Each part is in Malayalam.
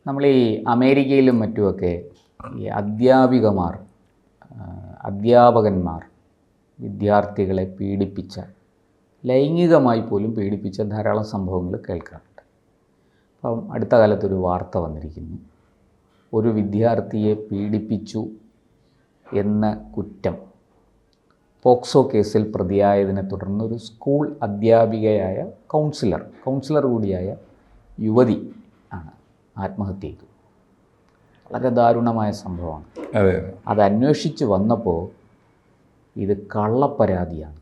നമ്മൾ ഈ അമേരിക്കയിലും മറ്റുമൊക്കെ ഈ അധ്യാപകന്മാർ വിദ്യാർത്ഥികളെ പീഡിപ്പിച്ച, ലൈംഗികമായി പോലും പീഡിപ്പിച്ച ധാരാളം സംഭവങ്ങൾ കേൾക്കാറുണ്ട്. അപ്പം അടുത്ത കാലത്തൊരു വാർത്ത വന്നിരിക്കുന്നു. ഒരു വിദ്യാർത്ഥിയെ പീഡിപ്പിച്ചു എന്ന കുറ്റം പോക്സോ കേസിൽ പ്രതിയായതിനെ തുടർന്ന് ഒരു സ്കൂൾ അധ്യാപികയായ കൗൺസിലർ കൂടിയായ യുവതി ആണ് ആത്മഹത്യ ചെയ്തു. വളരെ ദാരുണമായ സംഭവമാണ്. അത് അന്വേഷിച്ച് വന്നപ്പോൾ ഇത് കള്ളപ്പരാതിയാണ്.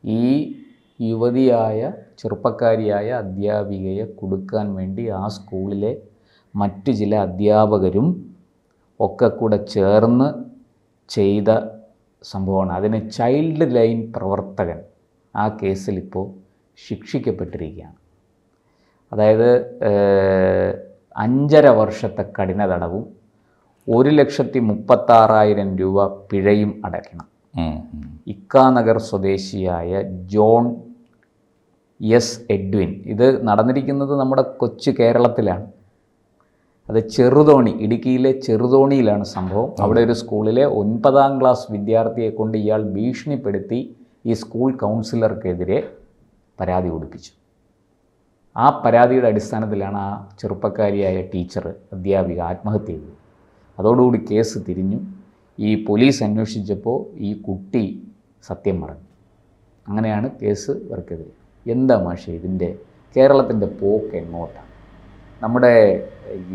ഈ യുവതിയായ ചെറുപ്പക്കാരിയായ അധ്യാപികയെ കൊടുക്കാൻ വേണ്ടി ആ സ്കൂളിലെ മറ്റു ചില അധ്യാപകരും ഒക്കെ കൂടെ ചേർന്ന് ചെയ്ത സംഭവമാണ്. അതിന് ചൈൽഡ് ലൈൻ പ്രവർത്തകൻ ആ കേസിൽ ഇപ്പോൾ ശിക്ഷിക്കപ്പെട്ടിരിക്കുകയാണ്. അതായത് 5.5 വർഷത്തെ കഠിന തടവും 1,36,000 രൂപ പിഴയും അടയ്ക്കണം. ഇക്കാനഗർ സ്വദേശിയായ ജോൺ എസ് എഡ്വിൻ. ഇത് നടന്നിരിക്കുന്നത് നമ്മുടെ കൊച്ചു കേരളത്തിലാണ്. അത് ഇടുക്കിയിലെ ചെറുതോണിയിലാണ് സംഭവം. അവിടെ ഒരു സ്കൂളിലെ 9ാം ക്ലാസ് വിദ്യാർത്ഥിയെ കൊണ്ട് ഇയാൾ ഭീഷണിപ്പെടുത്തി ഈ സ്കൂൾ കൗൺസിലർക്കെതിരെ പരാതി കൊടുപ്പിച്ചു. ആ പരാതിയുടെ അടിസ്ഥാനത്തിലാണ് ആ ചെറുപ്പക്കാരിയായ അധ്യാപിക ആത്മഹത്യ ചെയ്തത്. അതോടുകൂടി കേസ് തിരിഞ്ഞു. ഈ പോലീസ് അന്വേഷിച്ചപ്പോൾ ഈ കുട്ടി സത്യം പറഞ്ഞു. അങ്ങനെയാണ് കേസ് ഇവർക്കെതിരെ. എന്താ മാഷേ ഇതിൻ്റെ കേരളത്തിൻ്റെ പോക്ക് എങ്ങോട്ടാണ്? നമ്മുടെ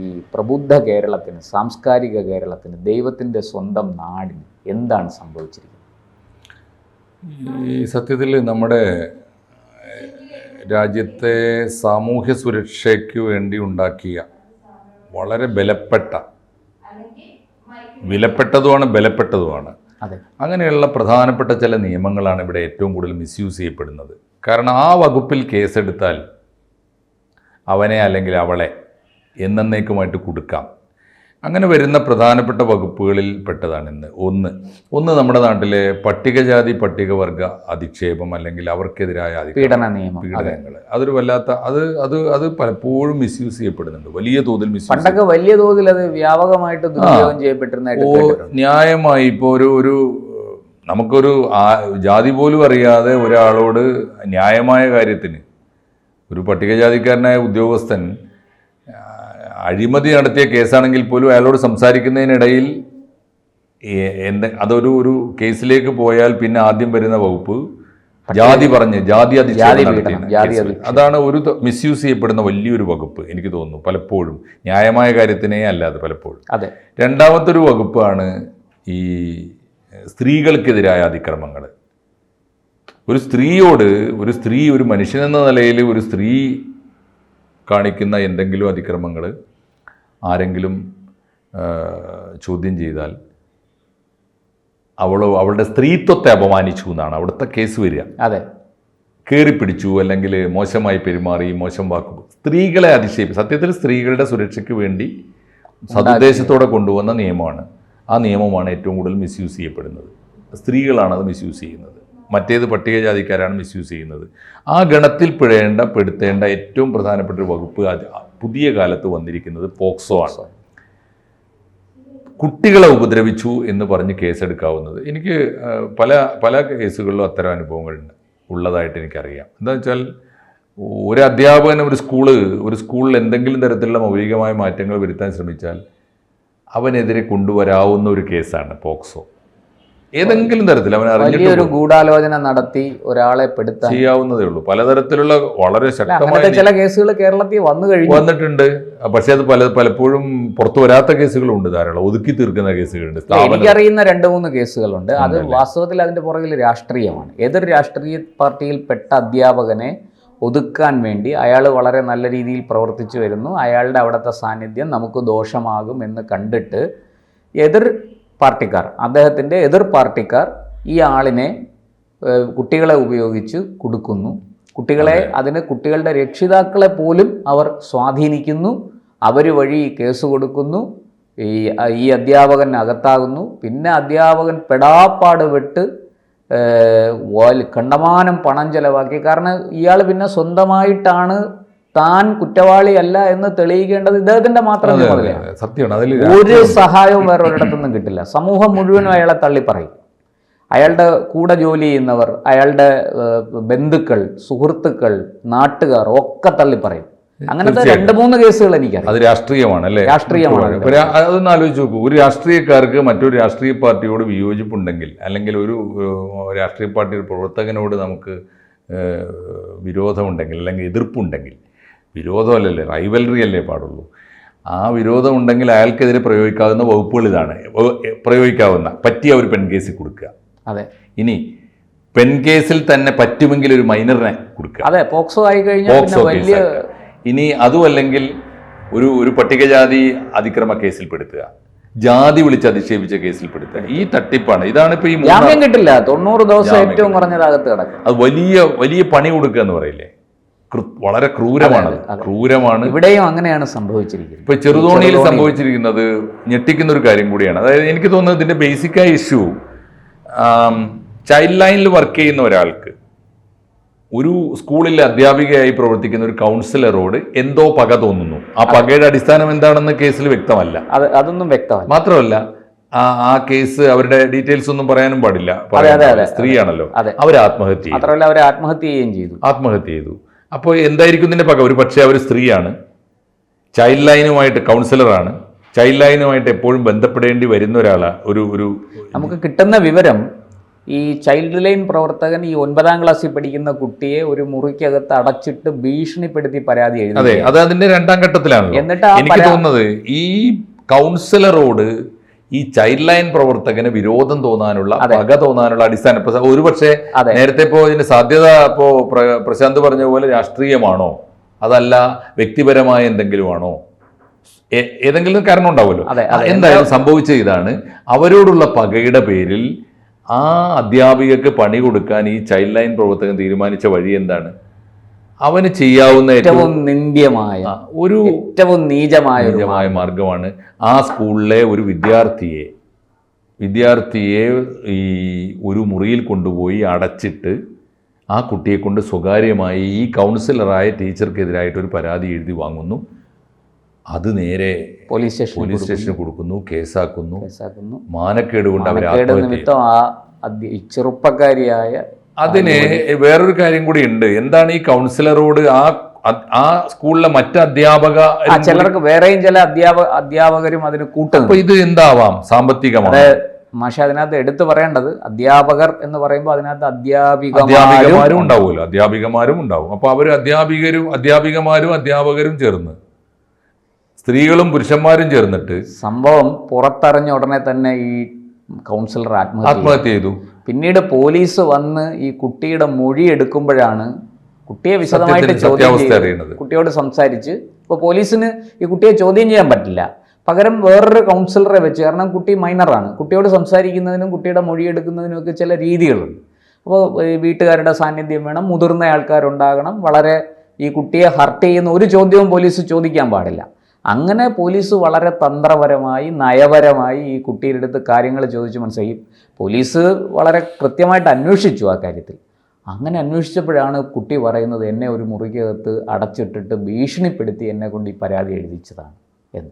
ഈ പ്രബുദ്ധ കേരളത്തിന്, സാംസ്കാരിക കേരളത്തിന്, ദൈവത്തിൻ്റെ സ്വന്തം നാടിന് എന്താണ് സംഭവിച്ചിരിക്കുന്നത്? ഈ സത്യത്തിൽ നമ്മുടെ രാജ്യത്തെ സാമൂഹ്യ സുരക്ഷയ്ക്ക് വേണ്ടി ഉണ്ടാക്കിയ വളരെ ബലപ്പെട്ടതുമാണ്. അങ്ങനെയുള്ള പ്രധാനപ്പെട്ട ചില നിയമങ്ങളാണ് ഇവിടെ ഏറ്റവും കൂടുതൽ മിസ്യൂസ് ചെയ്യപ്പെടുന്നത്. കാരണം ആ വകുപ്പിൽ കേസെടുത്താൽ അവനെ അല്ലെങ്കിൽ അവളെ എന്നേക്കുമായിട്ട് കൊടുക്കാം. അങ്ങനെ വരുന്ന പ്രധാനപ്പെട്ട വകുപ്പുകളിൽ പെട്ടതാണ് ഒന്ന് നമ്മുടെ നാട്ടിലെ പട്ടികജാതി പട്ടികവർഗ അധിക്ഷേപം അല്ലെങ്കിൽ അവർക്കെതിരായ പീഡനങ്ങൾ. അതൊരു വല്ലാത്ത അത് പലപ്പോഴും മിസ്യൂസ് ചെയ്യപ്പെടുന്നുണ്ട്. വലിയ തോതിൽ പണ്ടൊക്കെ വലിയ തോതിൽ അത് വ്യാപകമായിട്ട് ദുരുപയോഗം ചെയ്യപ്പെട്ടിരുന്നതായിട്ട് ന്യായമായി ഇപ്പോൾ ഒരു നമുക്കൊരു ജാതി പോലും അറിയാതെ ഒരാളോട് ന്യായമായ കാര്യത്തിന് ഒരു പട്ടികജാതിക്കാരനായ ഉദ്യോഗസ്ഥൻ അഴിമതി നടത്തിയ കേസാണെങ്കിൽ പോലും അയാളോട് സംസാരിക്കുന്നതിനിടയിൽ അതൊരു കേസിലേക്ക് പോയാൽ പിന്നെ ആദ്യം വരുന്ന വകുപ്പ് ജാതി അധിക്ഷേപം. അതാണ് ഒരു മിസ്യൂസ് ചെയ്യപ്പെടുന്ന വലിയൊരു വകുപ്പ് എനിക്ക് തോന്നുന്നു പലപ്പോഴും, ന്യായമായ കാര്യത്തിനേ അല്ലാതെ പലപ്പോഴും. രണ്ടാമത്തെ ഒരു വകുപ്പാണ് ഈ സ്ത്രീകൾക്കെതിരായ അതിക്രമങ്ങൾ. ഒരു മനുഷ്യനെന്ന നിലയിൽ ഒരു സ്ത്രീ കാണിക്കുന്ന എന്തെങ്കിലും അതിക്രമങ്ങൾ ആരെങ്കിലും ചോദ്യം ചെയ്താൽ അവളുടെ സ്ത്രീത്വത്തെ അപമാനിച്ചു എന്നാണ് അവിടുത്തെ കേസ് വരിക. കയറിപ്പിടിച്ചു അല്ലെങ്കിൽ മോശമായി പെരുമാറി, മോശം വാക്ക്, സ്ത്രീകളെ സത്യത്തിൽ സ്ത്രീകളുടെ സുരക്ഷയ്ക്ക് വേണ്ടി സതുദ്ദേശത്തോടെ കൊണ്ടുവന്ന നിയമമാണ്. ആ നിയമമാണ് ഏറ്റവും കൂടുതൽ മിസ്യൂസ് ചെയ്യപ്പെടുന്നത്. സ്ത്രീകളാണ് അത് മിസ്യൂസ് ചെയ്യുന്നത്. മറ്റേത് പട്ടികജാതിക്കാരാണ് മിസ്യൂസ് ചെയ്യുന്നത്. ആ ഗണത്തിൽ പെടുത്തേണ്ട ഏറ്റവും പ്രധാനപ്പെട്ട ഒരു വകുപ്പ് പുതിയ കാലത്ത് വന്നിരിക്കുന്നത് പോക്സോ ആണ്. കുട്ടികളെ ഉപദ്രവിച്ചു എന്ന് പറഞ്ഞ് കേസെടുക്കാവുന്നത്. എനിക്ക് പല കേസുകളിലും അത്തരം അനുഭവങ്ങൾ ഉള്ളതായിട്ട് എനിക്കറിയാം. എന്താ വെച്ചാൽ ഒരു അധ്യാപകൻ ഒരു സ്കൂളിൽ എന്തെങ്കിലും തരത്തിലുള്ള മൗലികമായ മാറ്റങ്ങൾ വരുത്താൻ ശ്രമിച്ചാൽ അവനെതിരെ കൊണ്ടുവരാവുന്ന ഒരു കേസാണ് പോക്സോ. ഏതെങ്കിലും തരത്തിൽ അവൻ വലിയൊരു ഗൂഢാലോചന നടത്തി ഒരാളെ പെടുത്താൻ ചെയ്യാവുന്നതേ ഉള്ളൂ. പലതരത്തിലുള്ള വളരെ ശക്തമായ ചില കേസുകൾ കേരളത്തിൽ വന്നിട്ടുണ്ട്. പക്ഷെ അത് പലപ്പോഴും പുറത്തു വരാത്ത കേസുകളുണ്ട്. ധാരാളം ഒതുക്കി തീർക്കുന്ന കേസുകളുണ്ട്. എനിക്കറിയുന്ന 2-3 കേസുകളുണ്ട്. അത് വാസ്തവത്തിൽ അതിന്റെ പുറകിൽ രാഷ്ട്രീയമാണ്. എതിർ രാഷ്ട്രീയ പാർട്ടിയിൽപ്പെട്ട അധ്യാപകനെ ഒതുക്കാൻ വേണ്ടി അയാൾ വളരെ നല്ല രീതിയിൽ പ്രവർത്തിച്ചു വരുന്നു. അയാളുടെ അവിടുത്തെ സാന്നിധ്യം നമുക്ക് ദോഷമാകും എന്ന് കണ്ടിട്ട് അദ്ദേഹത്തിൻ്റെ എതിർ പാർട്ടിക്കാർ ഈ ആളിനെ കുട്ടികളെ ഉപയോഗിച്ച് കൊടുക്കുന്നു. കുട്ടികളുടെ രക്ഷിതാക്കളെ പോലും അവർ സ്വാധീനിക്കുന്നു. അവർ വഴി കേസ് കൊടുക്കുന്നു. ഈ അധ്യാപകൻ അകത്താകുന്നു. പിന്നെ അധ്യാപകൻ പെടാപ്പാട് വിട്ട് കണ്ടമാനം പണം ചെലവാക്കി. കാരണം ഇയാൾ പിന്നെ സ്വന്തമായിട്ടാണ് താൻ കുറ്റവാളിയല്ല എന്ന് തെളിയിക്കേണ്ടത് ഇദ്ദേഹത്തിന്റെ മാത്രം ചുമതലയാണ്. സത്യമാണ്. അതിൽ ഒരു സഹായവും വേറെ ഒരിടത്തുനിന്നും കിട്ടില്ല. സമൂഹം മുഴുവനും അയാളെ തള്ളിപ്പറയും. അയാളുടെ കൂടെ ജോലി ചെയ്യുന്നവർ, അയാളുടെ ബന്ധുക്കൾ, സുഹൃത്തുക്കൾ, നാട്ടുകാർ ഒക്കെ തള്ളിപ്പറയും. അങ്ങനത്തെ 2-3 കേസുകൾ എനിക്കറിയാം. അത് രാഷ്ട്രീയമാണ് അല്ലേ? രാഷ്ട്രീയമാണ്. അതൊന്ന് ആലോചിച്ച് നോക്കൂ. ഒരു രാഷ്ട്രീയക്കാർക്ക് മറ്റൊരു രാഷ്ട്രീയ പാർട്ടിയോട് വിയോജിപ്പുണ്ടെങ്കിൽ, അല്ലെങ്കിൽ ഒരു രാഷ്ട്രീയ പാർട്ടിയുടെ പ്രവർത്തകനോട് നമുക്ക് വിരോധമുണ്ടെങ്കിൽ, അല്ലെങ്കിൽ എതിർപ്പുണ്ടെങ്കിൽ, വിരോധമല്ലല്ലേ, റൈവൽറി അല്ലേ പാടുള്ളൂ. ആ വിരോധം ഉണ്ടെങ്കിൽ അയാൾക്കെതിരെ പ്രയോഗിക്കാവുന്ന വകുപ്പുകൾ ഇതാണ്. പറ്റിയ ഒരു പെൺകേസിൽ കൊടുക്കുക. അതെ. ഇനി പെൺകേസിൽ തന്നെ പറ്റുമെങ്കിൽ ഒരു മൈനറിനെ കൊടുക്കുക. അതെ, പോക്സോ ആയി കഴിഞ്ഞാൽ വലിയ. ഇനി അതുമല്ലെങ്കിൽ ഒരു പട്ടികജാതി അതിക്രമ കേസിൽപ്പെടുത്തുക, ജാതി വിളിച്ച് അധിക്ഷേപിച്ച കേസിൽപ്പെടുത്തുക. ഈ തട്ടിപ്പാണ്. ഇതാണ് ഇപ്പൊ ഈ ജാമ്യം കിട്ടില്ല. 90 ദിവസം ഏറ്റവും കുറഞ്ഞതകത്ത് കിടക്കും. അത് വലിയ പണി കൊടുക്കുക എന്ന് പറയില്ലേ, വളരെ ക്രൂരമാണ്. ക്രൂരമാണ്. ഇവിടെയും അങ്ങനെയാണ് സംഭവിച്ചിരിക്കുന്നത്. ഇപ്പൊ ചെറുതോണിയിൽ സംഭവിച്ചിരിക്കുന്നത് ഞെട്ടിക്കുന്ന ഒരു കാര്യം കൂടിയാണ്. അതായത് എനിക്ക് തോന്നുന്നത് ഇതിന്റെ ബേസിക്കായ ഇഷ്യൂ, ചൈൽഡ് ലൈനിൽ വർക്ക് ചെയ്യുന്ന ഒരാൾക്ക്, ഒരു സ്കൂളിലെ അധ്യാപികയായി പ്രവർത്തിക്കുന്ന ഒരു കൗൺസിലറോട് എന്തോ പക തോന്നുന്നു. ആ പകയുടെ അടിസ്ഥാനം എന്താണെന്ന് കേസിൽ വ്യക്തമല്ല. അതൊന്നും വ്യക്തമല്ല. മാത്രമല്ല ആ കേസ് അവരുടെ ഡീറ്റെയിൽസ് ഒന്നും പറയാനും പാടില്ല. സ്ത്രീയാണല്ലോ. അവർ ആത്മഹത്യ ചെയ്തു. അപ്പോൾ എന്തായിരിക്കും ഇതിന്റെ പക? ഒരു പക്ഷേ അവർ സ്ത്രീയാണ്, ചൈൽഡ് ലൈനുമായിട്ട് കൗൺസിലറാണ്, ചൈൽഡ് ലൈനുമായിട്ട് എപ്പോഴും ബന്ധപ്പെടേണ്ടി വരുന്ന ഒരാളാണ്. നമുക്ക് കിട്ടുന്ന വിവരം, ഈ ചൈൽഡ് ലൈൻ പ്രവർത്തകൻ ഈ 9ാം ക്ലാസ്സിൽ പഠിക്കുന്ന കുട്ടിയെ ഒരു മുറിക്കകത്ത് അടച്ചിട്ട് ഭീഷണിപ്പെടുത്തി പരാതി എഴുതി. അതെ, അത് അതിന്റെ 2ാം ഘട്ടത്തിലാണ്. എന്നിട്ട് എനിക്ക് തോന്നുന്നത് ഈ കൗൺസിലറോട് ഈ ചൈൽഡ് ലൈൻ പ്രവർത്തകന് വിരോധം തോന്നാനുള്ള, പക തോന്നാനുള്ള അടിസ്ഥാനം ഒരുപക്ഷെ നേരത്തെ ഇപ്പോ ഇതിന്റെ സാധ്യത ഇപ്പോ പ്രശാന്ത് പറഞ്ഞ പോലെ രാഷ്ട്രീയമാണോ, അതല്ല വ്യക്തിപരമായ എന്തെങ്കിലും ആണോ, ഏതെങ്കിലും കാരണം ഉണ്ടാവുമല്ലോ. എന്തായാലും സംഭവിച്ച ഇതാണ്, അവരോടുള്ള പകയുടെ പേരിൽ ആ അധ്യാപികക്ക് പണി കൊടുക്കാൻ ഈ ചൈൽഡ് ലൈൻ പ്രവർത്തകൻ തീരുമാനിച്ച വഴി എന്താണ്? അവന് ചെയ്യാവുന്ന ഏറ്റവും നിന്ദ്യമായ, ഏറ്റവും നീചമായ മാർഗമാണ് ആ സ്കൂളിലെ ഒരു വിദ്യാർത്ഥിയെ ഈ ഒരു മുറിയിൽ കൊണ്ടുപോയി അടച്ചിട്ട് ആ കുട്ടിയെ കൊണ്ട് സ്വകാര്യമായി ഈ കൗൺസിലറായ ടീച്ചർക്കെതിരായിട്ട് ഒരു പരാതി എഴുതി വാങ്ങുന്നു. അത് നേരെ പോലീസ് സ്റ്റേഷന് കൊടുക്കുന്നു, കേസാക്കുന്നു. മാനക്കേട് കൊണ്ട് അവരെ ചെറുപ്പക്കാരിയായ. അതിന് വേറൊരു കാര്യം കൂടി ഉണ്ട്. എന്താണ് ഈ കൗൺസിലറോട് ആ സ്കൂളിലെ മറ്റ് ചിലർക്ക് വേറെയും ചില അധ്യാപകരും അതിന് കൂട്ടും. അപ്പൊ ഇത് എന്താവാം? സാമ്പത്തികമാണ്. പക്ഷെ അതിനകത്ത് എടുത്തു പറയേണ്ടത്, അധ്യാപകർ എന്ന് പറയുമ്പോൾ അതിനകത്ത് അധ്യാപികമാരും ഉണ്ടാവുമല്ലോ. അധ്യാപികമാരും ഉണ്ടാവും. അപ്പൊ അവർ അധ്യാപികമാരും അധ്യാപകരും ചേർന്ന്, സ്ത്രീകളും പുരുഷന്മാരും ചേർന്നിട്ട് സംഭവം പുറത്തറിഞ്ഞ ഉടനെ തന്നെ ഈ കൗൺസിലർ ആത്മഹത്യ ചെയ്തു. പിന്നീട് പോലീസ് വന്ന് ഈ കുട്ടിയുടെ മൊഴി എടുക്കുമ്പോഴാണ് കുട്ടിയെ വിശദമായിട്ട് കുട്ടിയോട് സംസാരിച്ച്. ഇപ്പോൾ പോലീസിന് ഈ കുട്ടിയെ ചോദ്യം ചെയ്യാൻ പറ്റില്ല, പകരം വേറൊരു കൗൺസിലറെ വെച്ച്, കാരണം കുട്ടി മൈനറാണ്, കുട്ടിയോട് സംസാരിക്കുന്നതിനും കുട്ടിയുടെ മൊഴി എടുക്കുന്നതിനും ഒക്കെ ചില രീതികളുണ്ട്. അപ്പോൾ വീട്ടുകാരുടെ സാന്നിധ്യം വേണം, മുതിർന്ന ആൾക്കാരുണ്ടാകണം, വളരെ ഈ കുട്ടിയെ ഹർട്ട് ചെയ്യുന്ന ഒരു ചോദ്യവും പോലീസ് ചോദിക്കാൻ പാടില്ല. അങ്ങനെ പോലീസ് വളരെ തന്ത്രപരമായി, നയപരമായി ഈ കുട്ടിയുടെ അടുത്ത് കാര്യങ്ങൾ ചോദിച്ച് മനസ്സിലായി. പോലീസ് വളരെ കൃത്യമായിട്ട് അന്വേഷിച്ചു ആ കാര്യത്തിൽ. അങ്ങനെ അന്വേഷിച്ചപ്പോഴാണ് കുട്ടി പറയുന്നത്, എന്നെ ഒരു മുറിക്കകത്ത് അടച്ചിട്ടിട്ട് ഭീഷണിപ്പെടുത്തി എന്നെ കൊണ്ട് ഈ പരാതി എഴുതിച്ചതാണ് എന്ന്.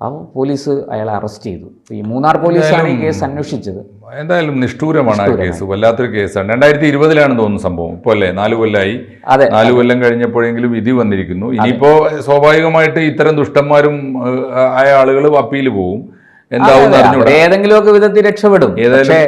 അപ്പോൾ പോലീസ് അയാളെ അറസ്റ്റ് ചെയ്തു. ഈ മൂന്നാർ പോലീസാണ് ഈ കേസ് അന്വേഷിച്ചത്. എന്തായാലും നിഷ്ഠൂരമാണ് ആ കേസ്. വല്ലാത്തൊരു കേസാണ്. 2020 തോന്നുന്നു സംഭവം. ഇപ്പോൾ അല്ലേ 4 കൊല്ലമായി. 4 കൊല്ലം കഴിഞ്ഞപ്പോഴെങ്കിലും വിധി വന്നിരിക്കുന്നു. ഇനിയിപ്പോ സ്വാഭാവികമായിട്ട് ഇത്തരം ദുഷ്ടന്മാരും ആയ ആളുകൾ അപ്പീൽ പോവും. എന്താവും ഏതെങ്കിലുമൊക്കെ വിധത്തിൽ രക്ഷപ്പെടും. പക്ഷേ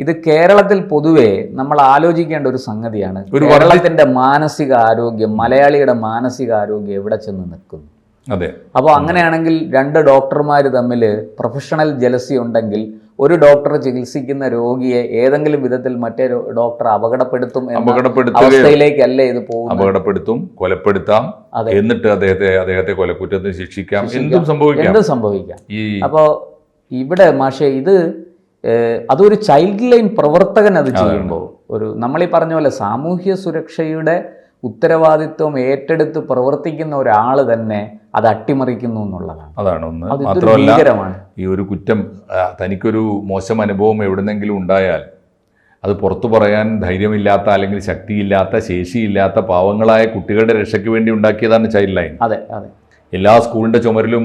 ഇത് കേരളത്തിൽ പൊതുവെ നമ്മൾ ആലോചിക്കേണ്ട ഒരു സംഗതിയാണ്. കേരളത്തിന്റെ മാനസിക ആരോഗ്യം, മലയാളിയുടെ മാനസിക ആരോഗ്യം എവിടെ ചെന്ന് നിൽക്കുന്നു? അതെ. അപ്പോൾ അങ്ങനെയാണെങ്കിൽ 2 ഡോക്ടർമാർ തമ്മിൽ പ്രൊഫഷണൽ ജലസി ഉണ്ടെങ്കിൽ ഒരു ഡോക്ടർ ചികിത്സിക്കുന്ന രോഗിയെ ഏതെങ്കിലും വിധത്തിൽ മറ്റേ ഡോക്ടർ അപകടപ്പെടുത്തും അവസ്ഥയിലേക്കല്ലേ ഇത് പോകും? അപകടപ്പെടുത്തും, കൊലപ്പെടുത്താം, എന്നിട്ട് അദ്ദേഹത്തെ കൊലക്കുറ്റത്തിന് ശിക്ഷിക്കാം, എന്തും സംഭവിക്കാം. അപ്പോൾ ഇവിടെ മാഷെ ഇത് അതൊരു ചൈൽഡ് ലൈൻ പ്രവർത്തകൻ അത് ചെയ്യുമ്പോൾ, നമ്മളീ പറഞ്ഞ പോലെ സാമൂഹ്യ സുരക്ഷയുടെ ഉത്തരവാദിത്വം ഏറ്റെടുത്ത് പ്രവർത്തിക്കുന്ന ഒരാൾ തന്നെ അത് അട്ടിമറിക്കുന്നു എന്നുള്ളതാണ്. അതാണ് ഒന്ന്. മാത്രമല്ല, ഈ ഒരു കുറ്റം, തനിക്കൊരു മോശം അനുഭവം എവിടെന്നെങ്കിലും ഉണ്ടായാൽ അത് പുറത്തു പറയാൻ ധൈര്യമില്ലാത്ത അല്ലെങ്കിൽ ശക്തിയില്ലാത്ത ശേഷിയില്ലാത്ത പാവങ്ങളായ കുട്ടികളുടെ രക്ഷയ്ക്ക് വേണ്ടി ഉണ്ടാക്കിയതാണ് ചൈൽഡ് ലൈൻ. അതെ അതെ. എല്ലാ സ്കൂളിന്റെ ചുമരിലും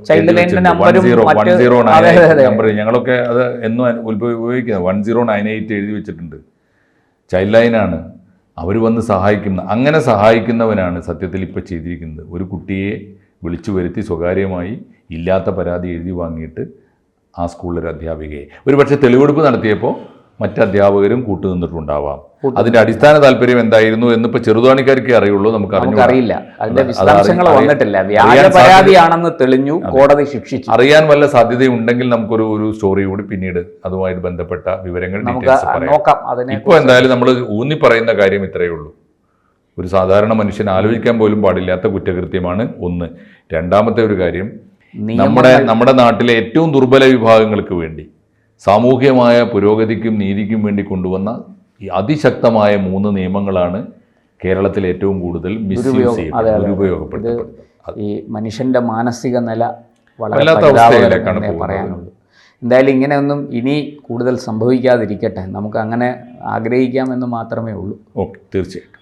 ചൈൽഡ് ലൈനിന്റെ നമ്പറും 1098 നമ്പർ, ഞങ്ങളൊക്കെ അത് എന്നും ഉപയോഗിക്കുന്നത് 1098 എഴുതി വെച്ചിട്ടുണ്ട്. ചൈൽഡ് ലൈനാണ് അവർ വന്ന് സഹായിക്കുന്ന. അങ്ങനെ സഹായിക്കുന്നവനാണ് സത്യത്തിൽ ഇപ്പോൾ ചെയ്തിരിക്കുന്നത്. ഒരു കുട്ടിയെ വിളിച്ചു വരുത്തി സ്വകാര്യമായി ഇല്ലാത്ത പരാതി എഴുതി വാങ്ങിയിട്ട് ആ സ്കൂളിലൊരു അധ്യാപികയെ ഒരു പക്ഷേ തെളിവെടുപ്പ് നടത്തിയപ്പോൾ മറ്റ് അധ്യാപകരും കൂട്ടുനിന്നിട്ടുണ്ടാവാം. അതിന്റെ അടിസ്ഥാന താല്പര്യം എന്തായിരുന്നു എന്നിപ്പോൾ ചെറുതോണിക്കാർക്കേ അറിയുള്ളൂ, നമുക്കറിയില്ല. അതിന്റെ വിശദാംശങ്ങൾ വന്നിട്ടില്ല. വ്യാജ പരാതിയാണെന്ന് തെളിഞ്ഞു, കോടതി ശിക്ഷിച്ചു. അറിയാൻ വല്ല സാധ്യതയുണ്ടെങ്കിൽ നമുക്കൊരു സ്റ്റോറി കൂടി പിന്നീട് അതുമായിട്ട് ബന്ധപ്പെട്ട വിവരങ്ങൾ നോക്കാം. ഇപ്പോൾ എന്തായാലും നമ്മൾ ഊന്നി പറയുന്ന കാര്യം ഇത്രയേ ഉള്ളൂ. ഒരു സാധാരണ മനുഷ്യൻ ആലോചിക്കാൻ പോലും പാടില്ലാത്ത കുറ്റകൃത്യമാണ് ഒന്ന്. രണ്ടാമത്തെ ഒരു കാര്യം, നമ്മുടെ നാട്ടിലെ ഏറ്റവും ദുർബല വിഭാഗങ്ങൾക്ക് വേണ്ടി സാമൂഹ്യമായ പുരോഗതിക്കും നീതിക്കും വേണ്ടി കൊണ്ടുവന്ന ഈ അതിശക്തമായ 3 നിയമങ്ങളാണ് കേരളത്തിൽ ഏറ്റവും കൂടുതൽ മിസ്യൂസ് ചെയ്യുന്നത്, ദുരുപയോഗപ്പെടുത്തപ്പെടുന്നത്. ഈ മനുഷ്യന്റെ മാനസിക നില വളരെ പറയാനുള്ളൂ. എന്തായാലും ഇങ്ങനെയൊന്നും ഇനി കൂടുതൽ സംഭവിക്കാതിരിക്കട്ടെ, നമുക്ക് അങ്ങനെ ആഗ്രഹിക്കാമെന്ന് മാത്രമേ ഉള്ളൂ. ഓക്കെ, തീർച്ചയായിട്ടും.